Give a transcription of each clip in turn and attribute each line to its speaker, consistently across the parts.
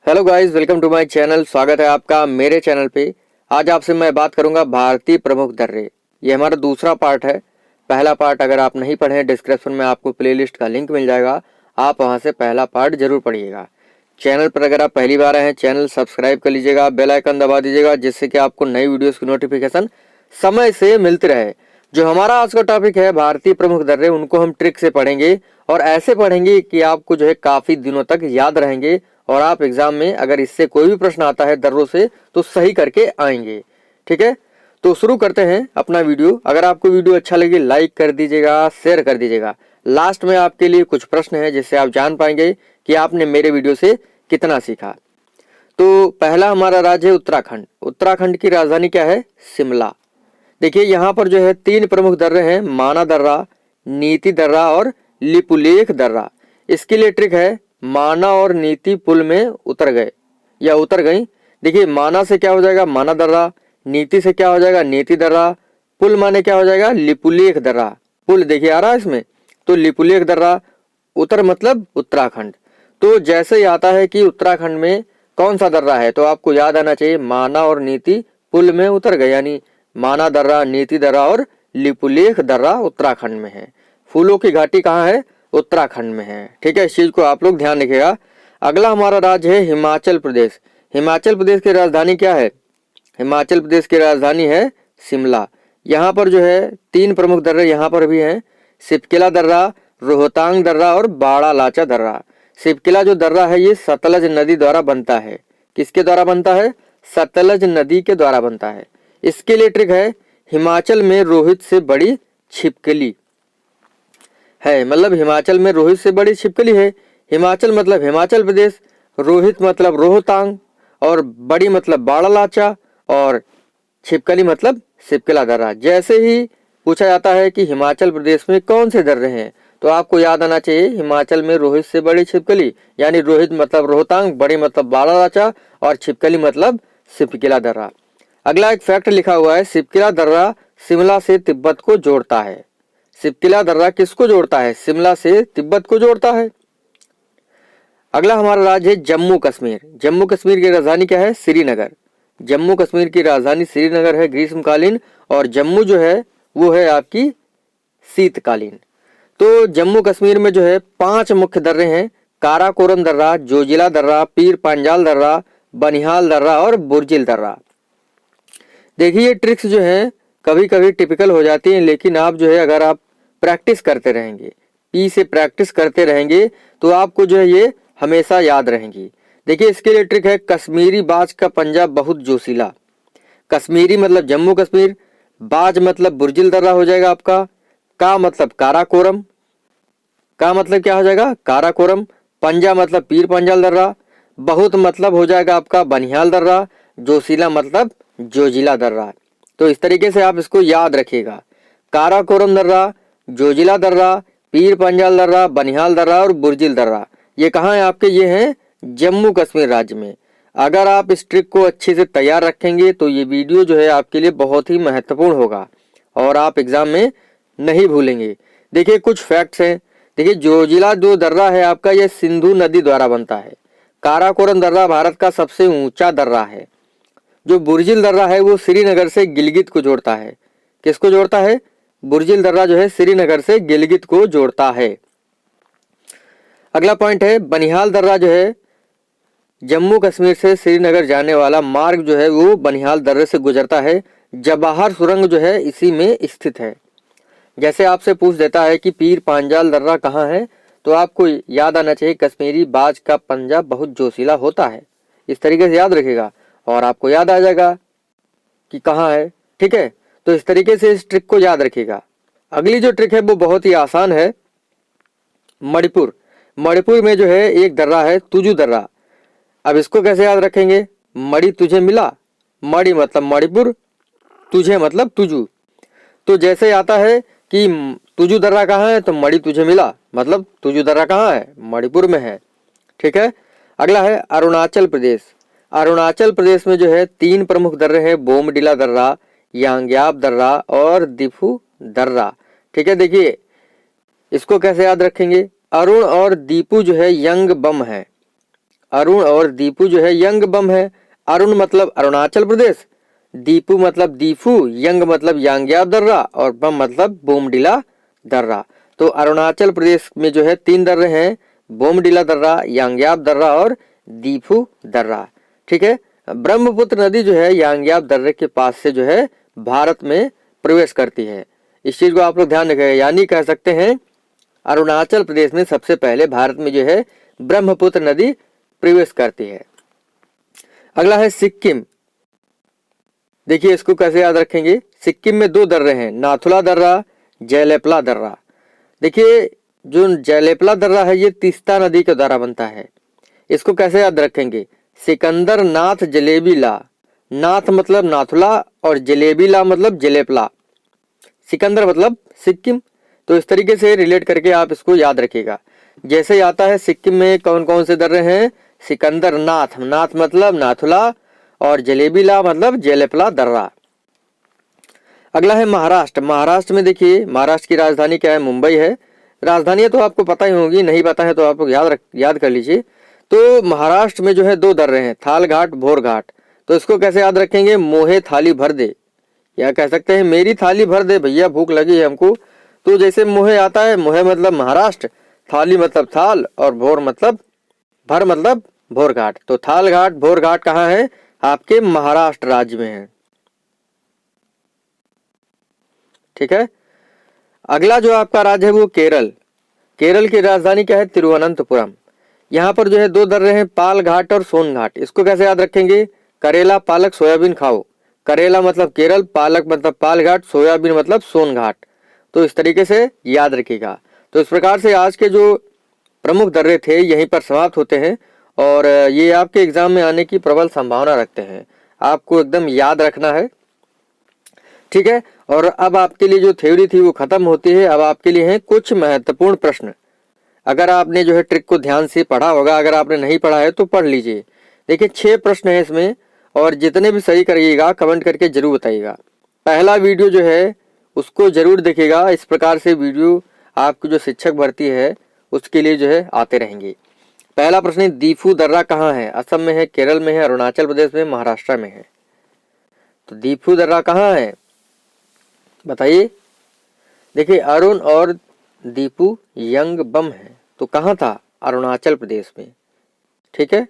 Speaker 1: Hello guys, welcome to my channel. स्वागत है आपका मेरे चैनल पे। आज आपसे मैं बात करूंगा भारतीय प्रमुख दर्रे। ये हमारा दूसरा पार्ट है। पहला पार्ट अगर आप नहीं पढ़े, डिस्क्रिप्शन में आपको प्लेलिस्ट का लिंक मिल जाएगा, आप वहां से पहला पार्ट जरूर पढ़िएगा। चैनल पर अगर आप पहली बार आए हैं, चैनल सब्सक्राइब कर लीजिएगा, बेल आइकन दबा दीजिएगा, जिससे कि आपको नई वीडियोस की नोटिफिकेशन समय से मिलती रहे। जो हमारा आज का टॉपिक है भारतीय प्रमुख दर्रे, उनको हम ट्रिक से पढ़ेंगे और ऐसे पढ़ेंगे कि आपको जो है काफी दिनों तक याद रहेंगे और आप एग्जाम में अगर इससे कोई भी प्रश्न आता है दर्रों से तो सही करके आएंगे। ठीक है, तो शुरू करते हैं अपना वीडियो। अगर आपको वीडियो अच्छा लगे लाइक कर दीजिएगा, शेयर कर दीजिएगा। लास्ट में आपके लिए कुछ प्रश्न है जिससे आप जान पाएंगे कि आपने मेरे वीडियो से कितना सीखा। तो पहला हमारा राज्य है उत्तराखंड। उत्तराखंड की राजधानी क्या है? शिमला। देखिए यहाँ पर जो है 3 प्रमुख दर्रे हैं, माना दर्रा, नीति दर्रा और लिपुलेख दर्रा। इसके लिए ट्रिक है, माना और नीति पुल में उतर गए या उतर गई। देखिए माना से क्या हो जाएगा? माना दर्रा। नीति से क्या हो जाएगा? नीति दर्रा। पुल माने क्या हो जाएगा? लिपुलेख दर्रा। पुल देखिए आ रहा है इसमें, तो लिपुलेख दर्रा। उतर मतलब उत्तराखंड। तो जैसे ही आता है कि उत्तराखंड में कौन सा दर्रा है, तो आपको याद आना चाहिए माना और नीति पुल में उतर गए, यानी माना दर्रा, नीति दर्रा और लिपुलेख दर्रा उत्तराखंड में है। फूलों की घाटी कहाँ है? उत्तराखंड में है। ठीक है, इस चीज को आप लोग ध्यान रखिएगा। अगला हमारा राज्य है हिमाचल प्रदेश। हिमाचल प्रदेश की राजधानी क्या है? हिमाचल प्रदेश की राजधानी है शिमला। यहाँ पर जो है 3 प्रमुख दर्रे यहाँ पर भी हैं, सिपकिला दर्रा, रोहतांग दर्रा और बाड़ा लाचा दर्रा। सिपकिला जो दर्रा है ये सतलज नदी द्वारा बनता है। किसके द्वारा बनता है? सतलज नदी के द्वारा बनता है। इसके लिए ट्रिक है, हिमाचल में रोहित से बड़ी छिपकली है, मतलब हिमाचल में रोहित से बड़ी छिपकली है। हिमाचल मतलब हिमाचल प्रदेश, रोहित मतलब रोहतांग और बड़ी मतलब बाड़ा लाचा और छिपकली मतलब सिपकिला दर्रा। जैसे ही पूछा जाता है कि हिमाचल प्रदेश में कौन से दर्रे हैं, तो आपको याद आना चाहिए हिमाचल में रोहित से बड़ी छिपकली, यानी रोहित मतलब रोहतांग, बड़ी मतलब बाड़ा लाचा और छिपकली मतलब सिपकिला दर्रा। अगला एक फैक्ट लिखा हुआ है, सिपकिला दर्रा शिमला से तिब्बत को जोड़ता है। सिपकिला दर्रा किसको जोड़ता है? शिमला से तिब्बत को जोड़ता है। अगला हमारा राज्य है जम्मू कश्मीर। जम्मू कश्मीर की राजधानी क्या है? श्रीनगर। जम्मू कश्मीर की राजधानी श्रीनगर है ग्रीष्मकालीन, और जम्मू जो है वो है आपकी शीतकालीन। तो जम्मू कश्मीर में जो है 5 मुख्य दर्रे हैं, काराकोरम दर्रा, जोजिला दर्रा, पीर पांजाल दर्रा, बनिहाल दर्रा और बुर्जिल दर्रा। देखिए ये ट्रिक्स जो हैं कभी कभी टिपिकल हो जाती हैं, लेकिन आप जो है अगर आप प्रैक्टिस करते रहेंगे, पी से प्रैक्टिस करते रहेंगे, तो आपको जो है ये हमेशा याद रहेंगी। देखिए इसके लिए ट्रिक है, कश्मीरी बाज का पंजा बहुत जोशीला। कश्मीरी मतलब जम्मू कश्मीर, बाज मतलब बुर्जिल दर्रा हो जाएगा आपका, का मतलब काराकोरम, का मतलब क्या हो जाएगा? काराकोरम, पंजा मतलब पीर पंजाल दर्रा, बहुत मतलब हो जाएगा आपका बनिहाल दर्रा, जोशीला मतलब जोजिला दर्रा। तो इस तरीके से आप इसको याद रखिएगा, काराकोरम दर्रा, जोजिला दर्रा, पीर पंजाल दर्रा, बनिहाल दर्रा और बुर्जिल दर्रा। ये कहाँ है आपके? ये हैं जम्मू कश्मीर राज्य में। अगर आप इस ट्रिक को अच्छे से तैयार रखेंगे तो ये वीडियो जो है आपके लिए बहुत ही महत्वपूर्ण होगा और आप एग्जाम में नहीं भूलेंगे। देखिए कुछ फैक्ट्स हैं। देखिए जोजिला जो दर्रा है आपका, ये सिंधु नदी द्वारा बनता है। काराकोरम दर्रा भारत का सबसे ऊंचा दर्रा है। जो बुर्जिल दर्रा है वो श्रीनगर से गिलगित को जोड़ता है। किसको जोड़ता है? बुर्जिल दर्रा जो है श्रीनगर से गिलगित को जोड़ता है। अगला पॉइंट है, बनिहाल दर्रा जो है जम्मू कश्मीर से श्रीनगर जाने वाला मार्ग जो है वो बनिहाल दर्रे से गुजरता है। जवाहर सुरंग जो है इसी में स्थित है। जैसे आपसे पूछ देता है कि पीर पांजाल दर्रा कहाँ है, तो आपको याद आना चाहिए कश्मीरी बाज का पंजा बहुत जोशीला होता है। इस तरीके से याद रखिएगा और आपको याद आ जाएगा कि कहाँ है। ठीक है, तो इस तरीके से इस ट्रिक को याद रखिएगा। अगली जो ट्रिक है वो बहुत ही आसान है, मणिपुर। मणिपुर में जो है एक दर्रा है तुजू दर्रा। अब इसको कैसे याद रखेंगे? मणि तुझे मिला, मणि मतलब मणिपुर, तुझे मतलब तुजू। तो जैसे आता है कि तुजू दर्रा कहाँ है, तो मणि तुझे मिला, मतलब तुजू दर्रा कहाँ है? मणिपुर में है। ठीक है, अगला है अरुणाचल प्रदेश। अरुणाचल प्रदेश में जो है 3 प्रमुख दर्रे हैं, बोमडिला दर्रा, यांग्याब दर्रा और दिफू दर्रा। ठीक है, देखिए इसको कैसे याद रखेंगे? अरुण और दीपू जो है यंग बम है। अरुण और दीपू जो है यंग बम है। अरुण मतलब अरुणाचल प्रदेश, दीपू मतलब दीफू, यंग मतलब यांग्याब दर्रा और बम मतलब बोमडिला दर्रा। तो अरुणाचल प्रदेश में जो है 3 दर्रे हैं, बोमडिला दर्रा, यांग्याब दर्रा और दीफू दर्रा। ठीक है, ब्रह्मपुत्र नदी जो है यांग्याब दर्रे के पास से जो है भारत में प्रवेश करती है। इस चीज को आप लोग ध्यान रखें, यानी कह सकते हैं अरुणाचल प्रदेश में सबसे पहले भारत में जो है ब्रह्मपुत्र नदी प्रवेश करती है। अगला है सिक्किम। देखिए इसको कैसे याद रखेंगे। सिक्किम में 2 दर्रे हैं, नाथुला दर्रा, जयलेपला दर्रा। देखिए जो जयलेपला दर्रा है ये तीस्ता नदी के द्वारा बनता है। इसको कैसे याद रखेंगे, सिकंदर नाथ जलेबी ला, नाथ मतलब नाथुला और जलेबी ला मतलब जलेपला, सिकंदर मतलब सिक्किम। तो इस तरीके से रिलेट करके आप इसको याद रखिएगा। जैसे आता है सिक्किम में कौन कौन से दर्रे हैं, सिकंदर नाथ, नाथ मतलब नाथुला और जलेबीला मतलब जलेपला दर्रा। अगला है महाराष्ट्र। महाराष्ट्र में देखिए महाराष्ट्र की राजधानी क्या है, मुंबई है। राजधानी तो आपको पता ही होगी, नहीं पता है तो आप लोग याद कर लीजिए। तो महाराष्ट्र में जो है 2 दर्रे हैं, थाल घाट, भोर घाट। तो इसको कैसे याद रखेंगे, मोहे थाली भर दे, या कह सकते हैं मेरी थाली भर दे भैया भूख लगी है हमको। तो जैसे मोहे आता है, मोहे मतलब महाराष्ट्र, थाली मतलब थाल और भोर मतलब भर मतलब भोर घाट। तो थाल घाट भोर घाट कहाँ है, आपके महाराष्ट्र राज्य में है। ठीक है, अगला जो आपका राज्य है वो केरल। केरल की राजधानी क्या है, तिरुवनंतपुरम। यहाँ पर जो है 2 दर्रे हैं, पाल घाट और सोन घाट। इसको कैसे याद रखेंगे, करेला पालक सोयाबीन खाओ, करेला मतलब केरल, पालक मतलब पाल घाट, सोयाबीन मतलब सोन घाट। तो इस तरीके से याद रखिएगा। तो इस प्रकार से आज के जो प्रमुख दर्रे थे यहीं पर समाप्त होते हैं और ये आपके एग्जाम में आने की प्रबल संभावना रखते हैं, आपको एकदम याद रखना है। ठीक है, और अब आपके लिए जो थ्योरी थी वो खत्म होती है। अब आपके लिए हैं कुछ महत्वपूर्ण प्रश्न। अगर आपने जो है ट्रिक को ध्यान से पढ़ा होगा, अगर आपने नहीं पढ़ा है तो पढ़ लीजिए। देखिए 6 प्रश्न है इसमें और जितने भी सही करिएगा कमेंट करके जरूर बताइएगा। पहला वीडियो जो है उसको जरूर देखिएगा। इस प्रकार से वीडियो आपकी जो शिक्षक भर्ती है उसके लिए जो है आते रहेंगे। पहला प्रश्न, दीफू दर्रा कहाँ है, असम में है, केरल में है, अरुणाचल प्रदेश में, महाराष्ट्र में है। तो दीफू दर्रा कहाँ है बताइए। देखिए अरुण और दीपू यंग बम है, तो कहाँ था, अरुणाचल प्रदेश में। ठीक है,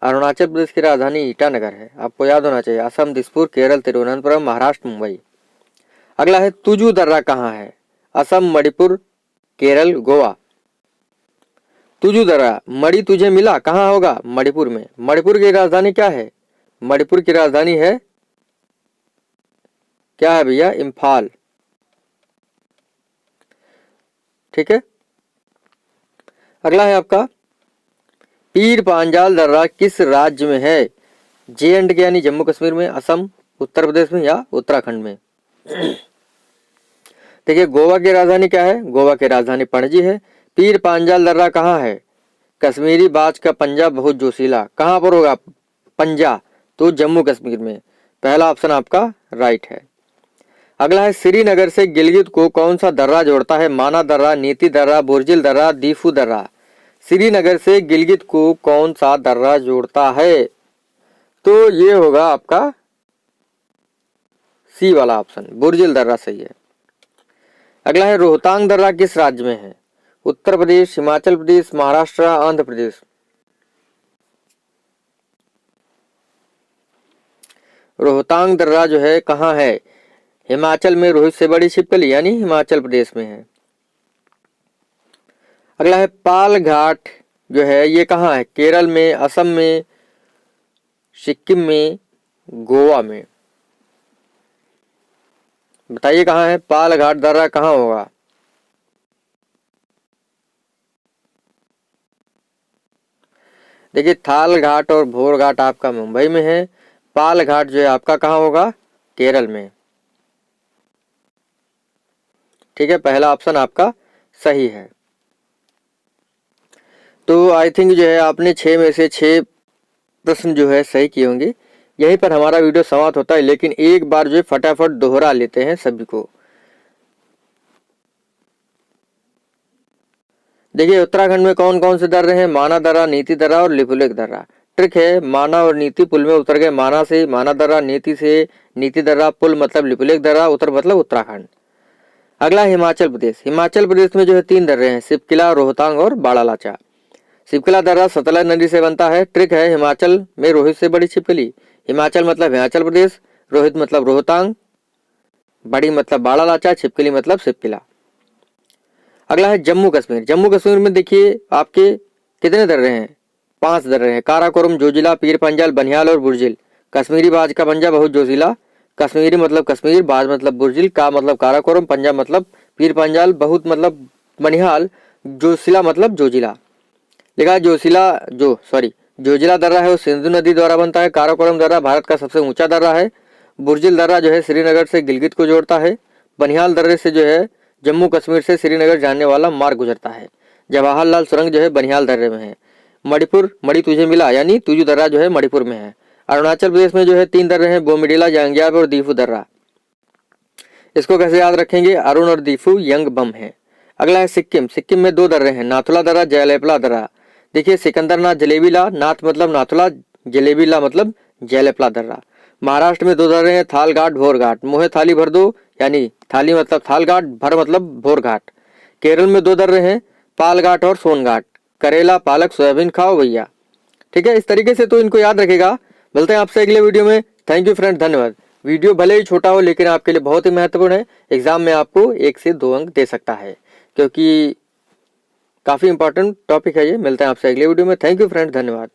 Speaker 1: अरुणाचल प्रदेश की राजधानी ईटानगर है, आपको याद होना चाहिए। असम दिसपुर, केरल तिरुवनंतपुरम, महाराष्ट्र मुंबई। अगला है तुजू दर्रा कहाँ है, असम, मणिपुर, केरल, गोवा। तुजू दर्रा, मणि तुझे मिला कहाँ होगा, मणिपुर में। मणिपुर की राजधानी क्या है, मणिपुर की राजधानी है क्या है भैया, इम्फाल। ठीक है, अगला है आपका पीर पांजाल दर्रा किस राज्य में है, J&K यानी जम्मू कश्मीर में, असम, उत्तर प्रदेश में या उत्तराखंड में। देखिए गोवा की राजधानी क्या है, गोवा की राजधानी पणजी है। पीर पांजाल दर्रा कहाँ है, कश्मीरी बाज का पंजा बहुत जोशीला, कहाँ पर होगा, पंजा, तो जम्मू कश्मीर में। पहला ऑप्शन आपका राइट है। अगला है श्रीनगर से गिलगित को कौन सा दर्रा जोड़ता है, माना दर्रा, नीति दर्रा, बुर्जिल दर्रा, दीफू दर्रा। श्रीनगर से गिलगित को कौन सा दर्रा जोड़ता है, तो ये होगा आपका सी वाला ऑप्शन, बुर्जिल दर्रा सही है। अगला है रोहतांग दर्रा किस राज्य में है, उत्तर प्रदेश, हिमाचल प्रदेश, महाराष्ट्र, आंध्र प्रदेश। रोहतांग दर्रा जो है कहाँ है, हिमाचल में, रोहित से बड़ी छिपकली यानी हिमाचल प्रदेश में है। अगला है पाल घाट जो है ये कहाँ है, केरल में, असम में, सिक्किम में, गोवा में। बताइए कहाँ है, पाल घाट दर्रा कहाँ होगा। देखिए थाल घाट और भोर घाट आपका मुंबई में है, पाल घाट जो है आपका कहाँ होगा, केरल में। ठीक है, पहला ऑप्शन आपका सही है। तो आई थिंक जो है आपने 6 में से 6 प्रश्न जो है सही किए होंगे। यहीं पर हमारा वीडियो समाप्त होता है, लेकिन एक बार जो है फटाफट दोहरा लेते हैं सभी को। देखिए उत्तराखंड में कौन कौन से दर्रे हैं, माना दर्रा, नीति दर्रा और लिपुलेख दर्रा। ट्रिक है, माना और नीति पुल में उतर गए, माना से माना दर्रा, नीति से नीति दर्रा, पुल मतलब लिपुलेख दर्रा, उतर मतलब उत्तराखंड। अगला हिमाचल प्रदेश। हिमाचल प्रदेश में जो है 3 दर्रे हैं, सिपकिला, रोहतांग और बाड़ालाचा। सिपकिला दर्रा सतलज नदी से बनता है। ट्रिक है, हिमाचल में रोहित से बड़ी छिपकली। हिमाचल मतलब हिमाचल प्रदेश, रोहित मतलब रोहतांग, बड़ी मतलब बाड़ालाचा, छिपकली मतलब सिपकिला। अगला है जम्मू कश्मीर। जम्मू कश्मीर में देखिए आपके कितने दर्रे हैं, 5 दर्रे हैं, काराकोरम, जोजिला, पीर पंजाल, बनिहाल और बुर्जिल। कश्मीरी बाज का पंजा बहुत जोशीला। कश्मीरी मतलब कश्मीर, बाज मतलब बुर्जिल, का मतलब काराकोरम, पंजा मतलब पीर पंजाल, बहुत मतलब बनिहाल, जोशीला मतलब जोजिला। लिखा जोजिला दर्रा है वो सिंधु नदी द्वारा बनता है। काराकोरम दर्रा भारत का सबसे ऊंचा दर्रा है। बुर्जिल दर्रा जो है श्रीनगर से गिलगित को जोड़ता है। बनिहाल दर्रे से जो है जम्मू कश्मीर से श्रीनगर जाने वाला मार्ग गुजरता है। जवाहरलाल सुरंग जो है बनिहाल दर्रे में है। मणिपुर, मणि तुझे मिला यानी तुजू दर्रा जो है मणिपुर में है। अरुणाचल प्रदेश में जो है 3 दर्रे हैं, बोमिडिला, जांग्याब और दीफू दर्रा। इसको कैसे याद रखेंगे, अरुण और दीफू यंग बम है। अगला है सिक्किम। सिक्किम में 2 दर्रे हैं, नाथुला दर्रा, जयलेपला दर्रा। देखिए सिकंदरनाथ जलेबीला, नाथ मतलब नाथुला, जलेबीला मतलब जयलेपला दर्रा। महाराष्ट्र में 2 दर्रे हैं, थाल घाट, भोर घाट। मुहे थाली भर दो यानी थाली मतलब थाल घाट, भर मतलब भोर घाट। केरल में 2 दर्रे हैं, पाल घाट और सोन घाट। करेला, पालक, सोयाबीन खाओ भैया। ठीक है, इस तरीके से तो इनको याद रखेगा। मिलते हैं आपसे अगले वीडियो में। थैंक यू फ्रेंड, धन्यवाद। वीडियो भले ही छोटा हो लेकिन आपके लिए बहुत ही महत्वपूर्ण है। एग्जाम में आपको 1 से 2 अंक दे सकता है, क्योंकि काफी इंपॉर्टेंट टॉपिक है ये। मिलते हैं आपसे अगले वीडियो में। थैंक यू फ्रेंड, धन्यवाद।